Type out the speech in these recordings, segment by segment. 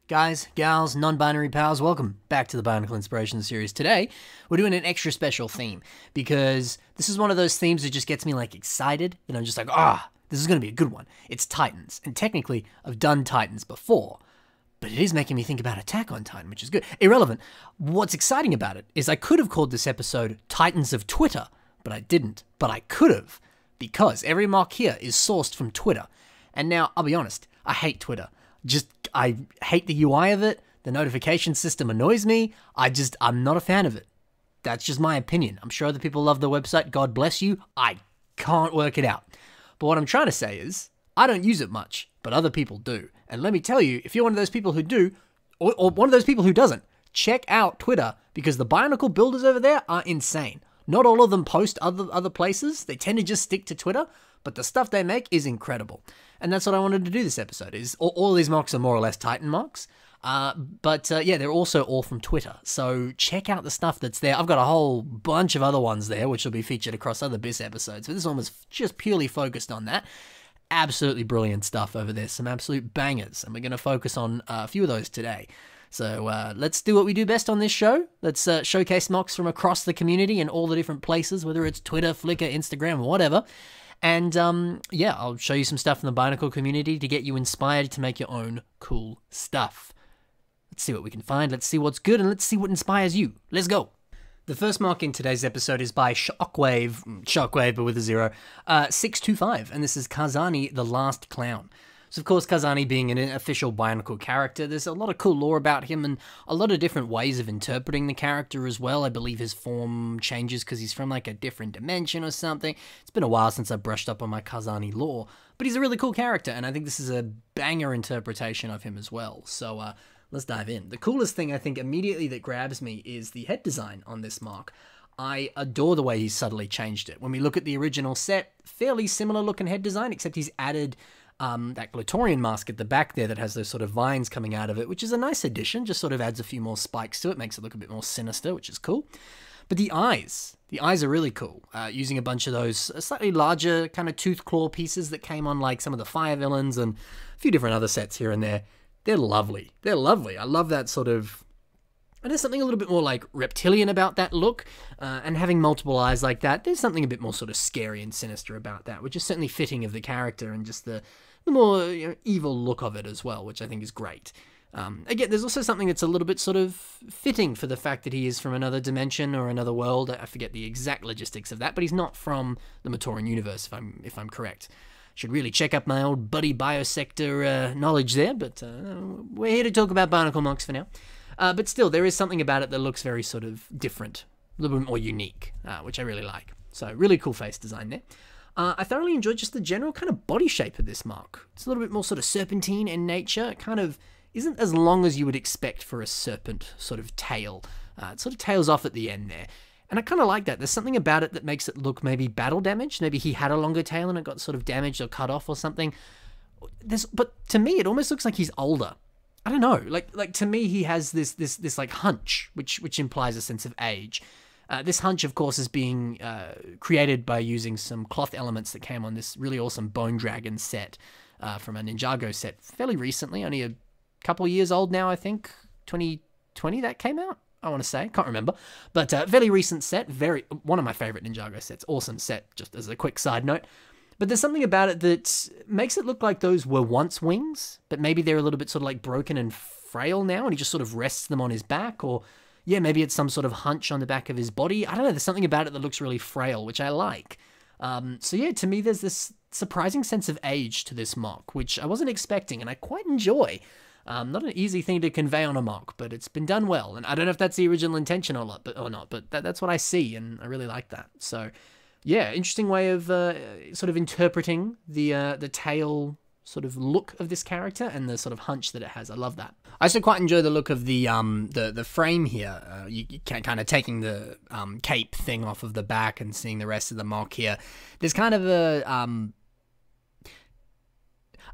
Guys, gals, non-binary pals, welcome back to the Bionicle Inspiration series. Today, we're doing an extra special theme, because this is one of those themes that just gets me, like, excited, and I'm just like, this is going to be a good one. It's Titans, and technically, I've done Titans before, but it is making me think about Attack on Titan, which is good. Irrelevant. What's exciting about it is I could have called this episode Titans of Twitter, but I didn't. But I could have, because every mock here is sourced from Twitter. And now, I'll be honest, I hate Twitter. I hate the UI of it. The notification system annoys me. I'm not a fan of it. That's just my opinion. I'm sure other people love the website. God bless you. I can't work it out. But what I'm trying to say is, I don't use it much, but other people do. And let me tell you, if you're one of those people who do, or one of those people who doesn't, check out Twitter, because the Bionicle builders over there are insane. Not all of them post other places. They tend to just stick to Twitter, but the stuff they make is incredible. And that's what I wanted to do this episode, is all these mocks are more or less Titan mocks. Yeah, they're also all from Twitter. So check out the stuff that's there. I've got a whole bunch of other ones there, which will be featured across other BIS episodes. But this one was just purely focused on that. Absolutely brilliant stuff over there. Some absolute bangers. And we're going to focus on a few of those today. So let's do what we do best on this show. Let's showcase mocks from across the community in all the different places, whether it's Twitter, Flickr, Instagram, whatever. And yeah, I'll show you some stuff from the Bionicle community to get you inspired to make your own cool stuff. Let's see what we can find, let's see what's good, and let's see what inspires you. Let's go! The first mock in today's episode is by Shockwave, but with a 0, 625, and this is Karzahni, the Last Clown. So, of course, Karzahni being an official Bionicle character, there's a lot of cool lore about him and a lot of different ways of interpreting the character as well. I believe his form changes because he's from, like, a different dimension or something. It's been a while since I brushed up on my Karzahni lore, but he's a really cool character, and I think this is a banger interpretation of him as well. So, let's dive in. The coolest thing, I think, immediately that grabs me is the head design on this mock. I adore the way he's subtly changed it. When we look at the original set, fairly similar looking head design, except he's added that Glatorian mask at the back there that has those sort of vines coming out of it, which is a nice addition, just sort of adds a few more spikes to it, makes it look a bit more sinister, which is cool. But the eyes are really cool, using a bunch of those slightly larger kind of tooth claw pieces that came on like some of the Fire villains and a few different other sets here and there. They're lovely. They're lovely. I love that sort of... And there's something a little bit more like reptilian about that look, and having multiple eyes like that, there's something a bit more sort of scary and sinister about that, which is certainly fitting of the character and just the more evil look of it as well, which I think is great. Again, there's also something that's a little bit sort of fitting for the fact that he is from another dimension or another world. I forget the exact logistics of that, but he's not from the Matoran universe, if I'm correct. Should really check up my old buddy Biosector knowledge there, but we're here to talk about Bionicle mocks for now. But still, there is something about it that looks very sort of different, a little bit more unique, which I really like. So, really cool face design there. I thoroughly enjoyed just the general kind of body shape of this mock. It's a little bit more sort of serpentine in nature. It kind of isn't as long as you would expect for a serpent sort of tail. It sort of tails off at the end there. And I kind of like that. There's something about it that makes it look maybe battle damaged. Maybe he had a longer tail and it got sort of damaged or cut off or something. But to me, it almost looks like he's older. I don't know. Like to me, he has this like hunch, which implies a sense of age. This hunch, of course, is being created by using some cloth elements that came on this really awesome Bone Dragon set from a Ninjago set fairly recently, only a couple years old now, I think. 2020 that came out, I want to say. Can't remember. But fairly recent set. One of my favorite Ninjago sets. Awesome set, just as a quick side note. But there's something about it that makes it look like those were once wings, but maybe they're a little bit sort of like broken and frail now, and he just sort of rests them on his back, or yeah, maybe it's some sort of hunch on the back of his body. I don't know, there's something about it that looks really frail, which I like. So yeah, to me, there's this surprising sense of age to this mock, which I wasn't expecting, and I quite enjoy. Not an easy thing to convey on a mock, but it's been done well, and I don't know if that's the original intention or not, but that's what I see, and I really like that. So yeah, interesting way of sort of interpreting the tail sort of look of this character and the sort of hunch that it has. I love that. I also quite enjoy the look of the frame here. You can kind of taking the cape thing off of the back and seeing the rest of the mock here. There's kind of a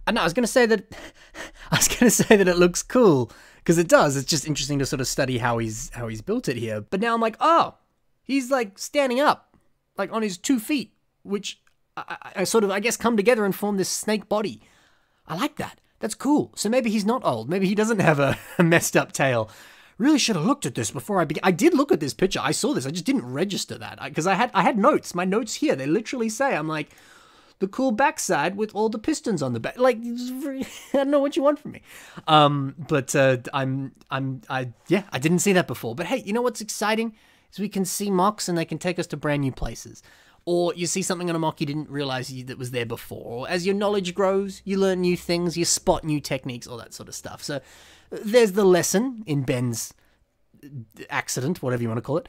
I was going to say that it looks cool, because it does. It's just interesting to sort of study how he's built it here. But now I'm like, oh, he's like standing up, like on his 2 feet, which I sort of, I guess, come together and form this snake body. I like that. That's cool. So maybe he's not old. Maybe he doesn't have a messed up tail. Really should have looked at this before I began. I did look at this picture. I saw this. I just didn't register that because I had notes. My notes here, they literally say, I'm like, the cool backside with all the pistons on the back. Like, I don't know what you want from me. I didn't see that before. But hey, you know what's exciting? Is we can see MOCs and they can take us to brand new places. Or you see something on a MOC you didn't realize that was there before. Or as your knowledge grows, you learn new things, you spot new techniques, all that sort of stuff. So there's the lesson in Ben's accident, whatever you want to call it,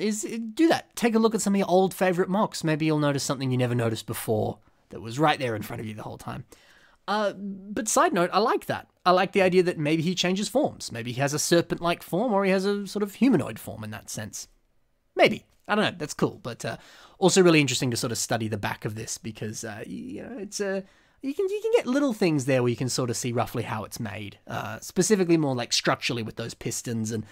is do that. Take a look at some of your old favorite MOCs. Maybe you'll notice something you never noticed before that was right there in front of you the whole time. But side note, I like that. I like the idea that maybe he changes forms. Maybe he has a serpent-like form or he has a sort of humanoid form in that sense. Maybe. I don't know. That's cool. But also really interesting to sort of study the back of this because, it's you can get little things there where you can sort of see roughly how it's made. Specifically more like structurally with those pistons and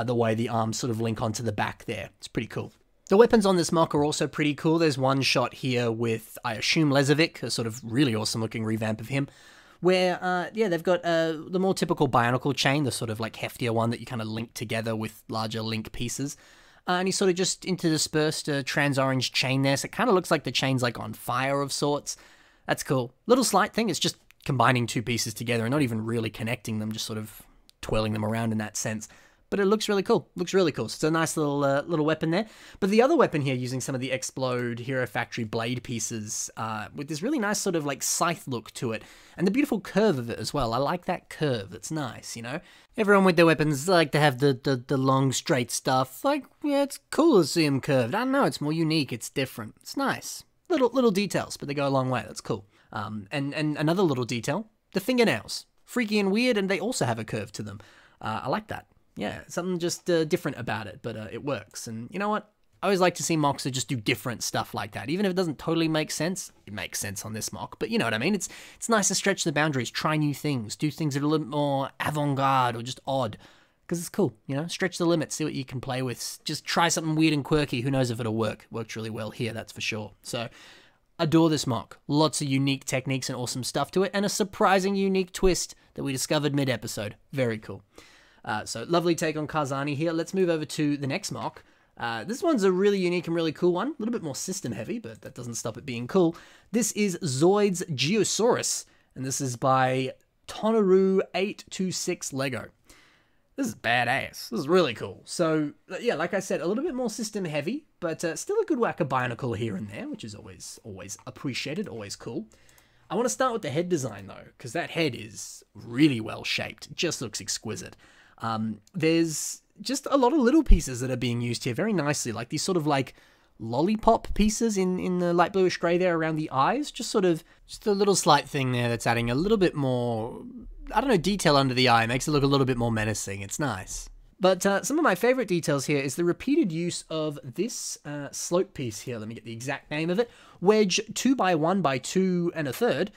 the way the arms sort of link onto the back there. It's pretty cool. The weapons on this MOC are also pretty cool. There's one shot here with, I assume, Lezovic, a sort of really awesome looking revamp of him, where, they've got the more typical Bionicle chain, the sort of like heftier one that you kind of link together with larger link pieces. And he's sort of just interdispersed a trans-orange chain there, so it kind of looks like the chain's like on fire of sorts. That's cool. Little slight thing, it's just combining two pieces together and not even really connecting them, just sort of twirling them around in that sense. But it looks really cool. Looks really cool. So it's a nice little weapon there. But the other weapon here, using some of the Explode Hero Factory blade pieces, with this really nice sort of like scythe look to it, and the beautiful curve of it as well. I like that curve. It's nice, you know. Everyone with their weapons like to have the long straight stuff. Like, yeah, it's cool to see them curved. I don't know. It's more unique. It's different. It's nice. Little details, but they go a long way. That's cool. And another little detail: the fingernails, freaky and weird, and they also have a curve to them. I like that. Yeah, something just different about it, but it works. And you know what? I always like to see MOCs that just do different stuff like that. Even if it doesn't totally make sense, it makes sense on this MOC. But you know what I mean? It's nice to stretch the boundaries, try new things, do things that are a little more avant-garde or just odd. Because it's cool, you know? Stretch the limits, see what you can play with. Just try something weird and quirky. Who knows if it'll work? Works really well here, that's for sure. So, adore this MOC. Lots of unique techniques and awesome stuff to it, and a surprising unique twist that we discovered mid-episode. Very cool. So lovely take on Karzahni here. Let's move over to the next MOC. This one's a really unique and really cool one. A little bit more system heavy, but that doesn't stop it being cool. This is Zoids Geosaurus, and this is by Tonaru826 Lego. This is badass. This is really cool. So, yeah, like I said, a little bit more system heavy, but still a good whack of Bionicle here and there, which is always appreciated, always cool. I want to start with the head design, though, because that head is really well shaped. It just looks exquisite. There's just a lot of little pieces that are being used here very nicely, like these sort of like lollipop pieces in the light bluish grey there around the eyes. Just a little slight thing there that's adding a little bit more, I don't know, detail under the eye. It makes it look a little bit more menacing. It's nice. But some of my favourite details here is the repeated use of this slope piece here. Let me get the exact name of it. Wedge 2x1x2 1/3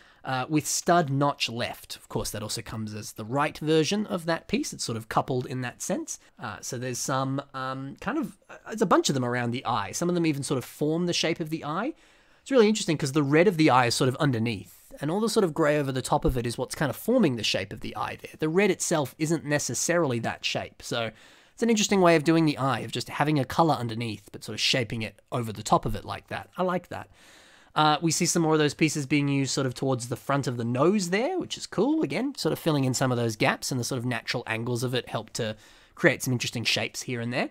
with stud notch left. Of course, that also comes as the right version of that piece. It's sort of coupled in that sense. So there's some there's a bunch of them around the eye. Some of them even sort of form the shape of the eye. It's really interesting because the red of the eye is sort of underneath, and all the sort of grey over the top of it is what's kind of forming the shape of the eye there. The red itself isn't necessarily that shape, so it's an interesting way of doing the eye, of just having a colour underneath, but sort of shaping it over the top of it like that. I like that. We see some more of those pieces being used sort of towards the front of the nose there, which is cool. Again, sort of filling in some of those gaps, and the sort of natural angles of it help to create some interesting shapes here and there.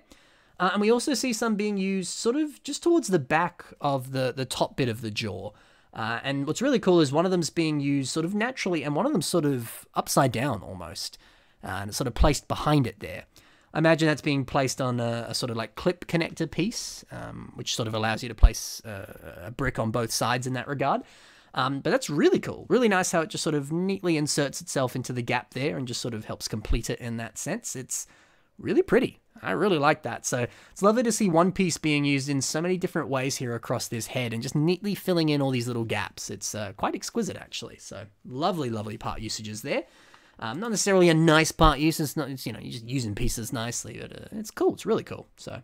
And we also see some being used sort of just towards the back of the top bit of the jaw. And what's really cool is one of them's being used sort of naturally, and one of them's sort of upside down almost. And it's sort of placed behind it there. I imagine that's being placed on a sort of like clip connector piece, which sort of allows you to place a brick on both sides in that regard. But that's really cool. Really nice how it just sort of neatly inserts itself into the gap there and just sort of helps complete it in that sense. It's really pretty. I really like that. So it's lovely to see one piece being used in so many different ways here across this head and just neatly filling in all these little gaps. It's quite exquisite, actually. So lovely, lovely part usages there. Not necessarily a nice part use. It's not, you're just using pieces nicely, but it's cool. It's really cool. So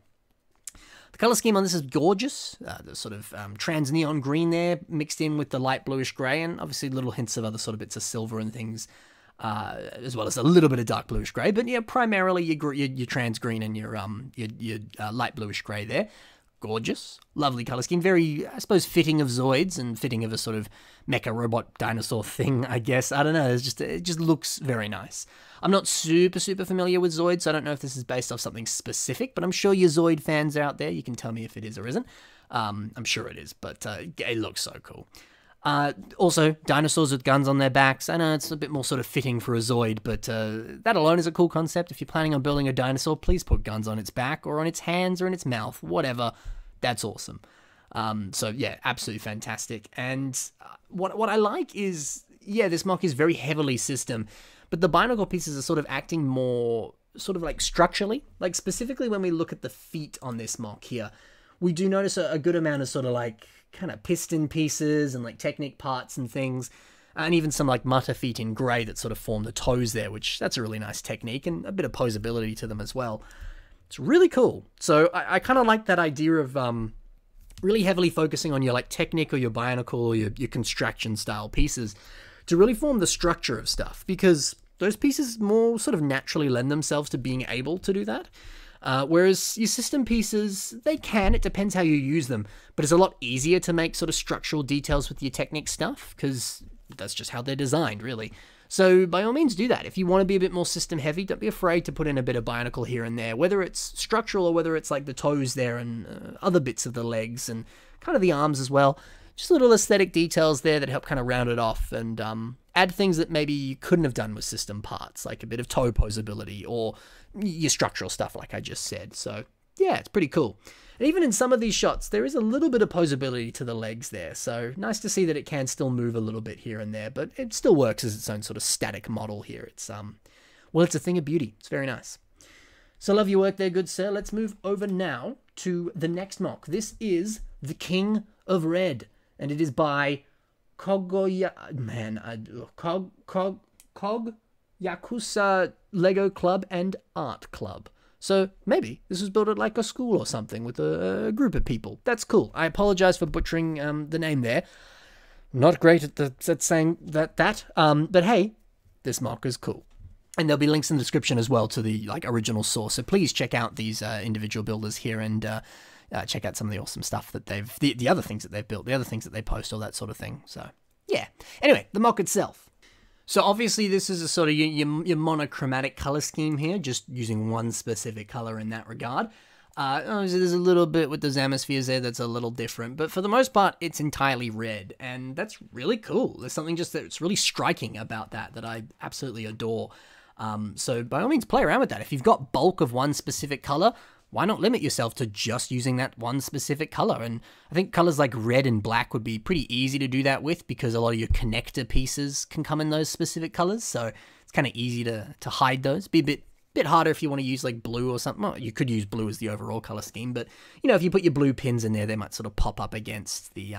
The color scheme on this is gorgeous. The sort of trans neon green there mixed in with the light bluish gray, and obviously little hints of other sort of bits of silver and things, as well as a little bit of dark bluish gray. But yeah, primarily your trans green and your light bluish gray there. Gorgeous, lovely color scheme. Very, I suppose, fitting of Zoids and fitting of a sort of mecha robot dinosaur thing, I guess. I don't know. It just looks very nice. I'm not super familiar with Zoids, so I don't know if this is based off something specific, but I'm sure you Zoid fans out there, you can tell me if it is or isn't. I'm sure it is, but it looks so cool. Also, dinosaurs with guns on their backs. I know it's a bit more sort of fitting for a Zoid, but that alone is a cool concept. If you're planning on building a dinosaur, please put guns on its back or on its hands or in its mouth, whatever. That's awesome. So yeah, absolutely fantastic. And what I like is, yeah, this MOC is very heavily system, but the Bionicle pieces are sort of acting more sort of like structurally. Like specifically when we look at the feet on this MOC here, we do notice a good amount of sort of like kind of piston pieces and like Technic parts and things, and even some like mutter feet in grey that sort of form the toes there, which that's a really nice technique and a bit of posability to them as well. It's really cool. So I kind of like that idea of really heavily focusing on your like Technic or your Bionicle or your construction style pieces to really form the structure of stuff, because those pieces more sort of naturally lend themselves to being able to do that. Whereas your system pieces, they can, it depends how you use them, but it's a lot easier to make sort of structural details with your Technic stuff, because that's just how they're designed, really. So by all means do that. If you want to be a bit more system heavy, don't be afraid to put in a bit of Bionicle here and there, whether it's structural or whether it's like the toes there and other bits of the legs and kind of the arms as well. Just little aesthetic details there that help kind of round it off and add things that maybe you couldn't have done with system parts, like a bit of toe posability or your structural stuff like I just said. So yeah, it's pretty cool. And even in some of these shots, there is a little bit of posability to the legs there. So nice to see that it can still move a little bit here and there, but it still works as its own sort of static model here. It's, well, it's a thing of beauty. It's very nice. So love your work there, good sir. Let's move over now to the next MOC. This is The King of Red, and it is by Kogyokusha Lego Club and Art Club. So maybe this was built at like a school or something with a group of people. That's cool. I apologize for butchering the name there. Not great at saying that. But hey, this MOC is cool. And there'll be links in the description as well to the like original source. So please check out these individual builders here and check out some of the awesome stuff that they've, the other things that they've built, the other things that they post, all that sort of thing. So yeah. Anyway, the MOC itself. So obviously this is a sort of your monochromatic color scheme here, just using one specific color in that regard. There's a little bit with the Zamispheres there that's a little different, but for the most part, it's entirely red, and that's really cool. There's something just that's really striking about that I absolutely adore. So by all means, play around with that. If you've got bulk of one specific color, why not limit yourself to just using that one specific color? And I think colors like red and black would be pretty easy to do that with, because a lot of your connector pieces can come in those specific colors. So it's kind of easy to hide those. Be a bit harder if you want to use like blue or something. Well, you could use blue as the overall color scheme, but you know, if you put your blue pins in there, they might sort of pop up against the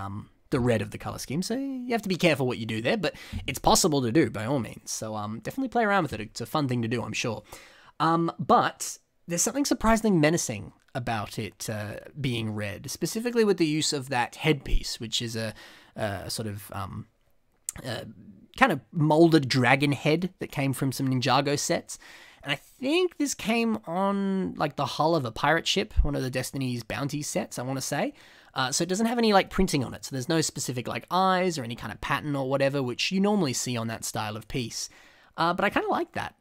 red of the color scheme. So you have to be careful what you do there, but it's possible to do by all means. So definitely play around with it. It's a fun thing to do, I'm sure. But there's something surprisingly menacing about it being red, specifically with the use of that headpiece, which is a sort of kind of molded dragon head that came from some Ninjago sets. And I think this came on like the hull of a pirate ship, one of the Destiny's bounty sets, I want to say. So it doesn't have any like printing on it. So there's no specific like eyes or any kind of pattern or whatever, which you normally see on that style of piece. But I kind of like that.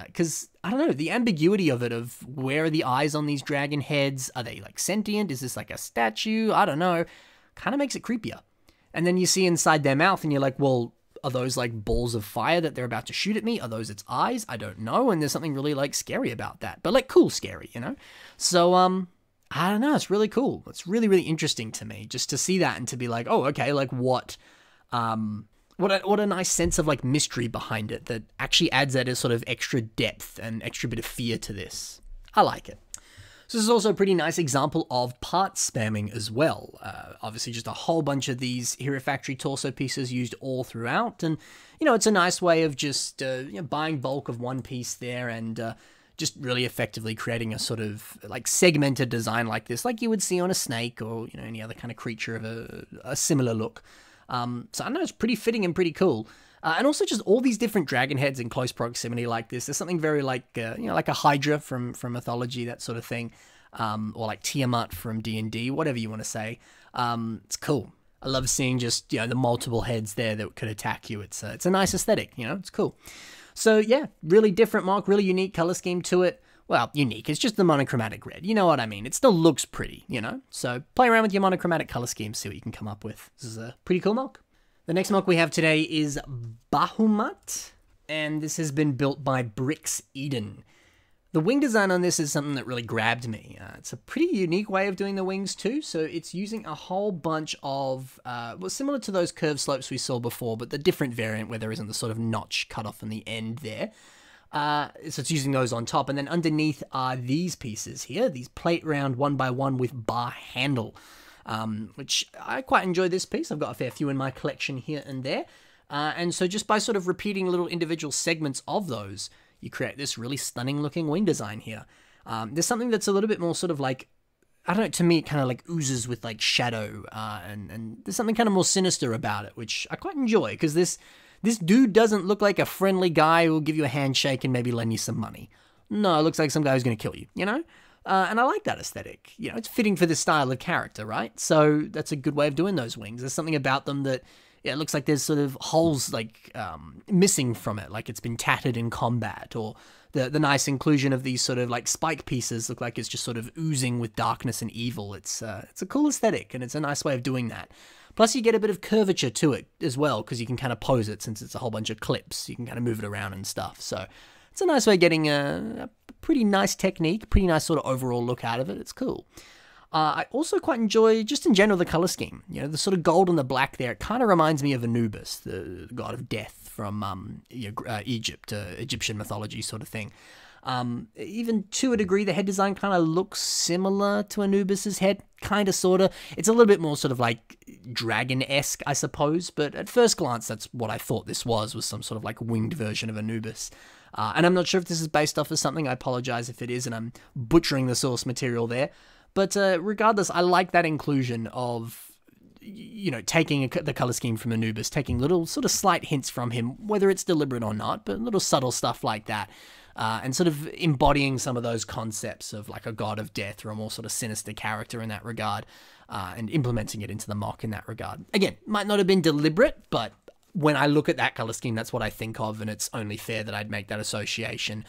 Because, I don't know, the ambiguity of it, of where are the eyes on these dragon heads? Are they, like, sentient? Is this, like, a statue? I don't know. Kind of makes it creepier. And then you see inside their mouth, and you're like, well, are those, like, balls of fire that they're about to shoot at me? Are those its eyes? I don't know, and there's something really, like, scary about that. But, like, cool scary, you know? So, I don't know, it's really cool. It's really, really interesting to me, just to see that and to be like, oh, okay, like, what a nice sense of like mystery behind it that actually adds that as sort of extra depth and extra bit of fear to this. I like it. So this is also a pretty nice example of part spamming as well. Obviously just a whole bunch of these Hero Factory torso pieces used all throughout. And, you know, it's a nice way of just buying bulk of one piece there and just really effectively creating a sort of like segmented design like this, like you would see on a snake or, you know, any other kind of creature of a similar look. So I know it's pretty fitting and pretty cool. And also just all these different dragon heads in close proximity like this. There's something very like, you know, like a Hydra from mythology, that sort of thing. Or like Tiamat from D&D, whatever you want to say. It's cool. I love seeing just, you know, the multiple heads there that could attack you. It's a nice aesthetic, you know, it's cool. So yeah, really different mock, really unique color scheme to it. Well, unique, it's just the monochromatic red. You know what I mean? It still looks pretty, you know? So play around with your monochromatic color scheme, see what you can come up with. This is a pretty cool mock. The next mock we have today is Bahamut, and this has been built by BricksEden. The wing design on this is something that really grabbed me. It's a pretty unique way of doing the wings too, so it's using a whole bunch of, well, similar to those curved slopes we saw before, but the different variant where there isn't the sort of notch cut off in the end there. So it's using those on top, and then underneath are these pieces here, these plate round 1x1 with bar handle, which I quite enjoy this piece. I've got a fair few in my collection here and there, and so just by sort of repeating little individual segments of those, you create this really stunning looking wing design here. There's something that's a little bit more sort of like, I don't know, to me it kind of like oozes with like shadow, and there's something kind of more sinister about it, which I quite enjoy, because this dude doesn't look like a friendly guy who will give you a handshake and maybe lend you some money. No, it looks like some guy who's going to kill you, you know? And I like that aesthetic. You know, it's fitting for this style of character, right? So that's a good way of doing those wings. There's something about them that, yeah, it looks like there's sort of holes like missing from it, like it's been tattered in combat, or the nice inclusion of these sort of like spike pieces look like it's just sort of oozing with darkness and evil. It's a cool aesthetic, and it's a nice way of doing that. Plus you get a bit of curvature to it as well, because you can kind of pose it since it's a whole bunch of clips. You can kind of move it around and stuff. So it's a nice way of getting a pretty nice technique, pretty nice sort of overall look out of it. It's cool. I also quite enjoy, just in general, the color scheme. You know, the sort of gold and the black there, it kind of reminds me of Anubis, the god of death from Egypt, Egyptian mythology sort of thing. Even to a degree, the head design kind of looks similar to Anubis's head, kind of, sort of. It's a little bit more sort of like dragon-esque, I suppose, but at first glance, that's what I thought this was some sort of like winged version of Anubis. And I'm not sure if this is based off of something. I apologize if it is, and I'm butchering the source material there. But regardless, I like that inclusion of, you know, taking the color scheme from Anubis, taking little sort of slight hints from him, whether it's deliberate or not, but little subtle stuff like that. And sort of embodying some of those concepts of like a god of death or a more sort of sinister character in that regard, and implementing it into the mock in that regard. Again, might not have been deliberate, but when I look at that color scheme, that's what I think of, and it's only fair that I'd make that association,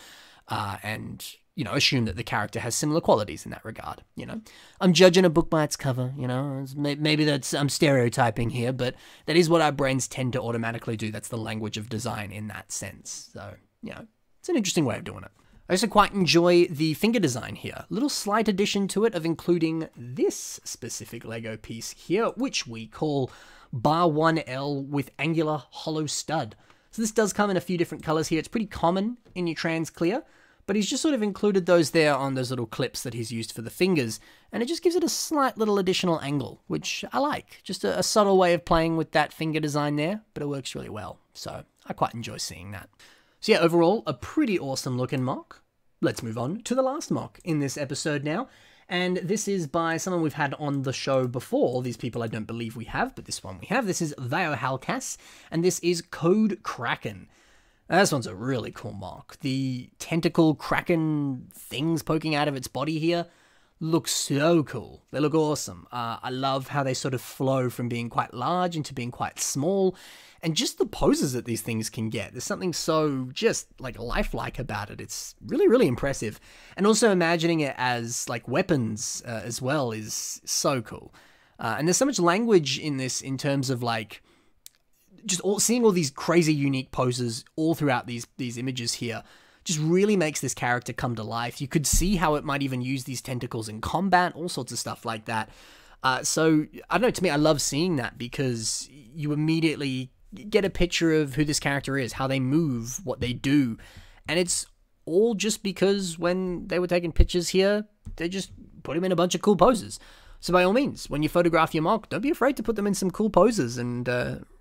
and, you know, assume that the character has similar qualities in that regard, you know. I'm judging a book by its cover, you know. Maybe that's, I'm stereotyping here, but that is what our brains tend to automatically do. That's the language of design in that sense. So, you know, it's an interesting way of doing it. I also quite enjoy the finger design here. Little slight addition to it of including this specific Lego piece here, which we call Bar 1L with angular hollow stud. So this does come in a few different colors here. It's pretty common in your trans clear, but he's just sort of included those there on those little clips that he's used for the fingers, and it just gives it a slight little additional angle, which I like. Just a subtle way of playing with that finger design there, but it works really well. So I quite enjoy seeing that. So yeah, overall, a pretty awesome looking mock. Let's move on to the last mock in this episode now. And this is by someone we've had on the show before. These people I don't believe we have, but this one we have. This is Vaio Halcas, and this is Code Kraken. Now, this one's a really cool mock. The tentacle Kraken things poking out of its body here look so cool. They look awesome. I love how they sort of flow from being quite large into being quite small, and just the poses that these things can get. There's something so just like lifelike about it. It's really, really impressive. And also imagining it as like weapons as well is so cool. And there's so much language in this in terms of like just seeing all these crazy unique poses all throughout these images here. Just really makes this character come to life. You could see how it might even use these tentacles in combat, all sorts of stuff like that. So, I don't know, to me, I love seeing that because you immediately get a picture of who this character is, how they move, what they do. And it's all just because when they were taking pictures here, they just put him in a bunch of cool poses. So by all means, when you photograph your mock, don't be afraid to put them in some cool poses and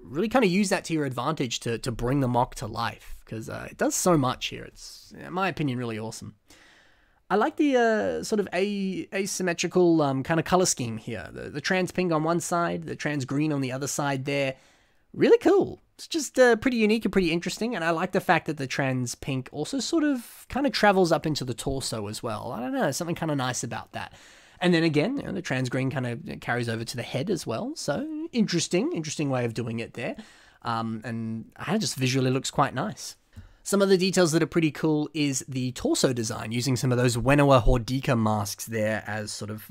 really kind of use that to your advantage to bring the mock to life, because it does so much here. It's, in my opinion, really awesome. I like the sort of asymmetrical kind of color scheme here. The trans pink on one side, the trans green on the other side there. Really cool. It's just pretty unique and pretty interesting, and I like the fact that the trans pink also sort of kind of travels up into the torso as well. I don't know, something kind of nice about that. And then again, the trans green kind of carries over to the head as well. So interesting way of doing it there. And it just visually looks quite nice. Some of the details that are pretty cool is the torso design, using some of those Wenua Hordika masks there as sort of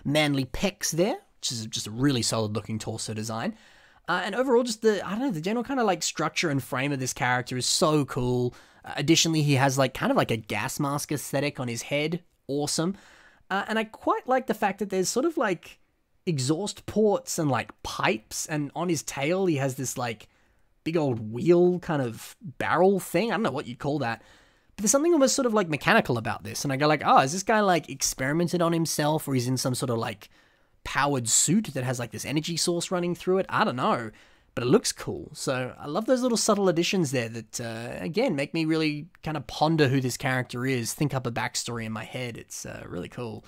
manly pecs there, which is just a really solid looking torso design. And overall, just the general kind of like structure and frame of this character is so cool. Additionally, he has like kind of like a gas mask aesthetic on his head. Awesome. And I quite like the fact that there's sort of like exhaust ports and like pipes, and on his tail he has this like big old wheel kind of barrel thing. I don't know what you'd call that. But there's something almost sort of like mechanical about this. And I go like, oh, is this guy like experimented on himself, or he's in some sort of like powered suit that has like this energy source running through it? I don't know, but it looks cool. So I love those little subtle additions there that, again, make me really kind of ponder who this character is, think up a backstory in my head. It's really cool.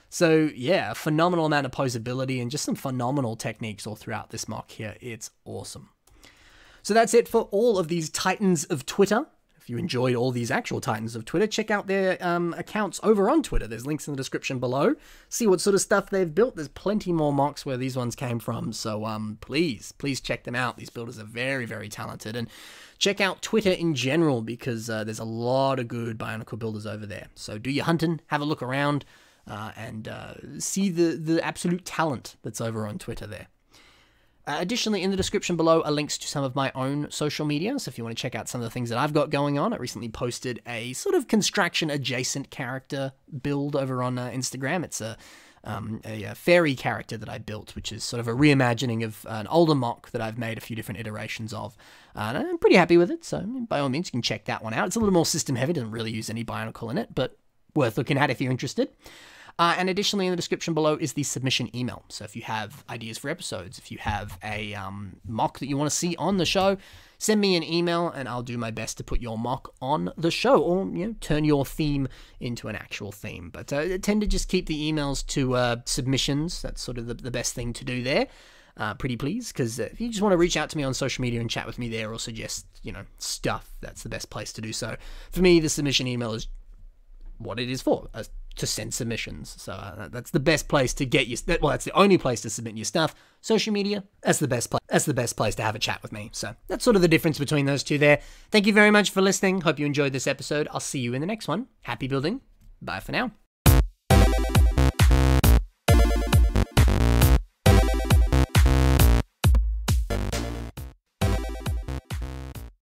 So yeah, a phenomenal amount of posability and just some phenomenal techniques all throughout this mock here. It's awesome. So that's it for all of these Titans of Twitter. If you enjoyed all these actual Titans of Twitter, check out their accounts over on Twitter. There's links in the description below. See what sort of stuff they've built. There's plenty more mocks where these ones came from. So please check them out. These builders are very, very talented. And check out Twitter in general, because there's a lot of good Bionicle builders over there. So do your hunting, have a look around, and see the absolute talent that's over on Twitter there. Additionally, in the description below are links to some of my own social media, so if you want to check out some of the things that I've got going on. I recently posted a sort of construction-adjacent character build over on Instagram. It's a fairy character that I built, which is sort of a reimagining of an older mock that I've made a few different iterations of. And I'm pretty happy with it, so by all means, you can check that one out. It's a little more system-heavy, doesn't really use any Bionicle in it, but worth looking at if you're interested. And additionally, in the description below is the submission email. So if you have ideas for episodes, if you have a mock that you want to see on the show, send me an email and I'll do my best to put your mock on the show, or turn your theme into an actual theme. But I tend to just keep the emails to submissions. That's sort of the best thing to do there. Pretty please, because if you just want to reach out to me on social media and chat with me there, or suggest stuff, that's the best place to do so. For me, the submission email is what it is for, to send submissions. So that's the best place to get your, well, that's the only place to submit your stuff. Social media, that's the best place. That's the best place to have a chat with me. So that's sort of the difference between those two there. Thank you very much for listening. Hope you enjoyed this episode. I'll see you in the next one. Happy building. Bye for now.